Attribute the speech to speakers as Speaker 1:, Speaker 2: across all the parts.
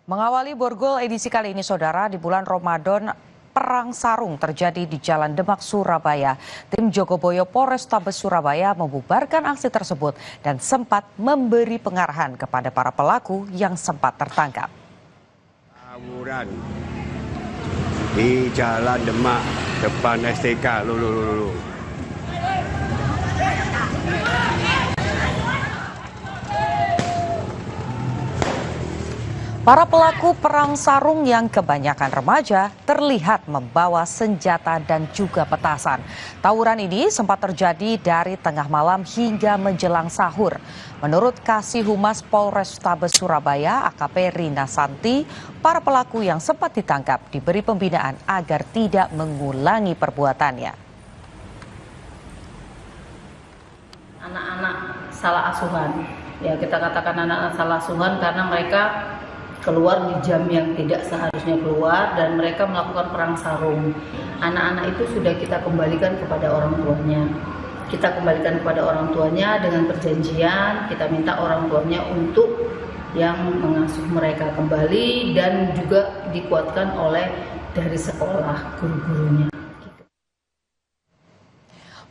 Speaker 1: Mengawali Borgol edisi kali ini, Saudara, di bulan Ramadan, perang sarung terjadi di Jalan Demak, Surabaya. Tim Jogoboyo Polrestabes Surabaya membubarkan aksi tersebut dan sempat memberi pengarahan kepada para pelaku yang sempat tertangkap.
Speaker 2: Tawuran di Jalan Demak depan STK.
Speaker 1: Para pelaku perang sarung yang kebanyakan remaja terlihat membawa senjata dan juga petasan. Tawuran ini sempat terjadi dari tengah malam hingga menjelang sahur. Menurut Kasih Humas Polrestabes Surabaya, AKP Rina Santi, para pelaku yang sempat ditangkap diberi pembinaan agar tidak mengulangi perbuatannya.
Speaker 3: Anak-anak salah asuhan, ya kita katakan anak-anak salah asuhan karena mereka keluar di jam yang tidak seharusnya keluar dan mereka melakukan perang sarung. Anak-anak itu sudah kita kembalikan kepada orang tuanya. Kita kembalikan kepada orang tuanya dengan perjanjian, kita minta orang tuanya untuk yang mengasuh mereka kembali dan juga dikuatkan oleh dari sekolah guru-gurunya.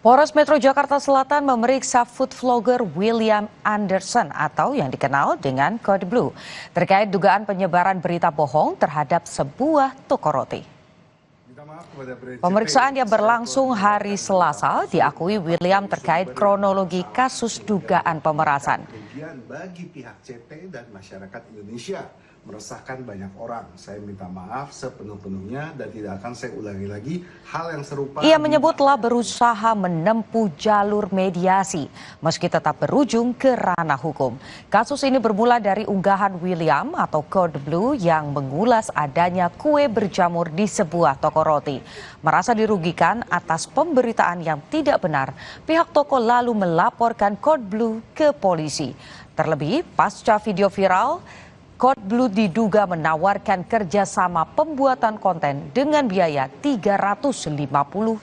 Speaker 1: Polres Metro Jakarta Selatan memeriksa food vlogger William Anderson atau yang dikenal dengan Code Blue terkait dugaan penyebaran berita bohong terhadap sebuah toko roti. Pemeriksaan yang berlangsung hari Selasa diakui William terkait kronologi kasus dugaan pemerasan.
Speaker 4: Bagi pihak CT dan masyarakat Indonesia meresahkan banyak orang. Saya minta maaf sepenuh-penuhnya dan tidak akan saya ulangi lagi hal yang serupa.
Speaker 1: Ia menyebut telah berusaha menempuh jalur mediasi meski tetap berujung ke ranah hukum. Kasus ini bermula dari unggahan William atau Code Blue yang mengulas adanya kue berjamur di sebuah toko roti. Merasa dirugikan atas pemberitaan yang tidak benar, pihak toko lalu melaporkan Code Blue ke polisi. Terlebih, pasca video viral, Code Blue diduga menawarkan kerjasama pembuatan konten dengan biaya 350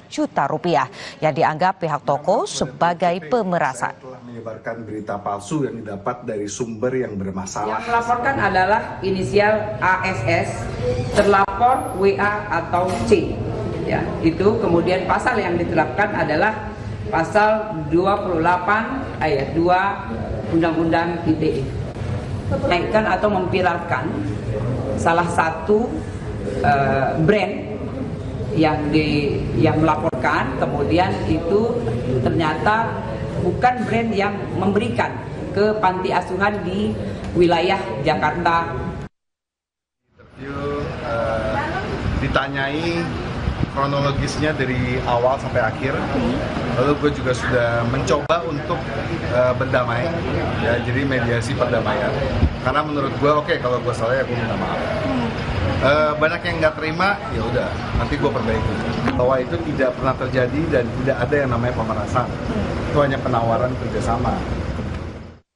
Speaker 1: juta rupiah yang dianggap pihak toko sebagai pemerasan.
Speaker 4: Saya telah menyebarkan berita palsu yang didapat dari sumber yang bermasalah.
Speaker 5: Yang melaporkan adalah inisial ASS, terlapor WA atau C. Ya, itu kemudian pasal yang diterapkan adalah pasal 28 ayat 2 Undang-Undang ITE. Menaikkan atau memviralkan salah satu brand yang melaporkan, kemudian itu ternyata bukan brand yang memberikan ke panti asuhan di wilayah Jakarta.
Speaker 4: Interview ditanyai kronologisnya dari awal sampai akhir, lalu gue juga sudah mencoba untuk berdamai, ya, jadi mediasi perdamaian. Karena menurut gue oke, kalau gue salah ya gue minta maaf. Banyak yang nggak terima, ya udah nanti gue perbaiki. Bahwa itu tidak pernah terjadi dan tidak ada yang namanya pemerasan. Itu hanya penawaran kerjasama.